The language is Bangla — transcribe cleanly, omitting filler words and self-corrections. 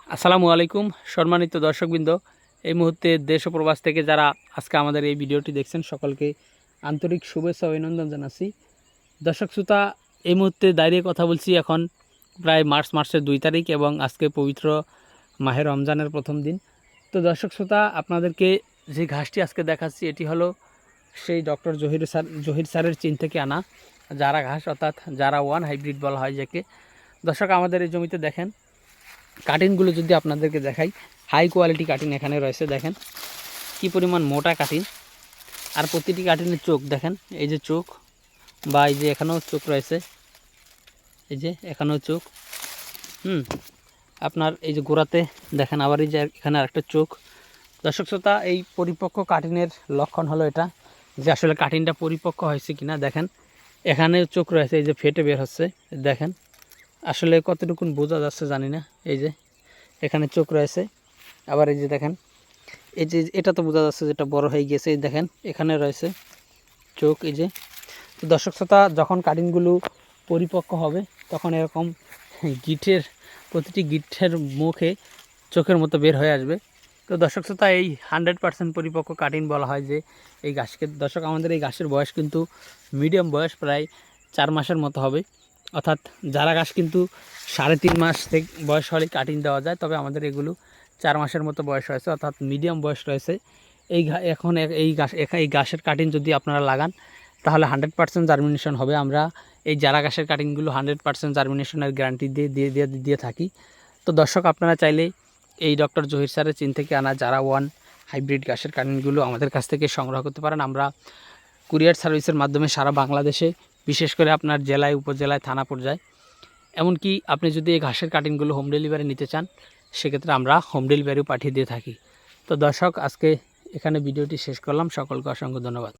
আসসালামু আলাইকুম সম্মানিত দর্শকবৃন্দ। এই মুহূর্তে দেশ ও প্রবাস থেকে যারা আজকে আমাদের এই ভিডিওটি দেখছেন সকলকে আন্তরিক শুভেচ্ছা ও অভিনন্দন জানাচ্ছি। দর্শক শ্রোতা, এই মুহূর্তে দাঁড়িয়ে কথা বলছি এখন প্রায় মার্চের 2 তারিখ এবং আজকে পবিত্র মাহে রমজানের প্রথম দিন। তো দর্শক শ্রোতা, আপনাদেরকে যে ঘাসটি আজকে দেখাচ্ছি এটি হলো সেই ডক্টর জহির স্যারের চীন থেকে আনা জারা ঘাস, অর্থাৎ জারা 1 হাইব্রিড বলা হয় যাকে। দর্শক, আমাদের এই জমিতে দেখেন কাটিংগুলো যদি আপনাদেরকে দেখাই, হাই কোয়ালিটি কাটিং এখানে রয়েছে। দেখেন কি পরিমাণ মোটা কাটিং, আর প্রতিটি কাটিংয়ের চোখ দেখেন, এই যে চোখ বা এই যে এখানেও চোখ রয়েছে, এই যে এখানেও চোখ, আপনার এই যে গোড়াতে দেখেন আবার এই যে এখানে আরেকটা চোখ। দর্শক শ্রোতা, এই পরিপক্ক কাটিংয়ের লক্ষণ হলো এটা যে আসলে কাটিংটা পরিপক্ক হয়েছে কিনা। দেখেন এখানে চোখ রয়েছে, এই যে ফেটে বের হচ্ছে, দেখেন আসলে কতটুকুন বোঝা যাচ্ছে জানি না। এই যে এখানে চোখ রয়েছে, আবার এই যে দেখেন এই যে এটা তো বোঝা যাচ্ছে যেটা বড় হয়ে গেছে। এই দেখেন এখানে রয়েছে চোখ, এই যে। তো দর্শক শ্রোতা, যখন কাটিংগুলো পরিপক্ক হবে তখন এরকম প্রতিটি গিটের মুখে চোখের মতো বের হয়ে আসবে। তো দর্শক শ্রোতা, এই 100% পরিপক্ক কাটিং বলা হয় যে এই ঘাসকে। দর্শক, আমাদের এই ঘাসের বয়স কিন্তু মিডিয়াম বয়স, প্রায় 4 মাসের মতো হবে। অর্থাৎ জারা ঘাস কিন্তু 3.5 মাস থেকে বয়স হলে কাটিং দেওয়া যায়, তবে আমাদের এগুলো 4 মাসের মতো বয়স রয়েছে, অর্থাৎ মিডিয়াম বয়স রয়েছে। এখন এই ঘাসের কাটিং যদি আপনারা লাগান তাহলে 100% জার্মিনেশন হবে। আমরা এই জারা ঘাসের কাটিংগুলো 100% জার্মিনেশনের গ্যারান্টি দিয়ে থাকি। তো দর্শক, আপনারা চাইলে এই ডক্টর জহির স্যারের চীন থেকে আনা জারা 1 হাইব্রিড ঘাসের কাটিংগুলো আমাদের কাছ থেকে সংগ্রহ করতে পারেন। আমরা কুরিয়ার সার্ভিসের মাধ্যমে সারা বাংলাদেশে, বিশেষ করে আপনার জেলায়, উপজেলায়, থানা পর্যায়ে, এমনকি আপনি যদি এই ঘাসের কাটিংগুলো হোম ডেলিভারি নিতে চান সেক্ষেত্রে আমরা হোম ডেলিভারিও পাঠিয়ে দিয়ে থাকি। তো দর্শক, আজকে এখানে ভিডিওটি শেষ করলাম। সকলকে অসংখ্য ধন্যবাদ।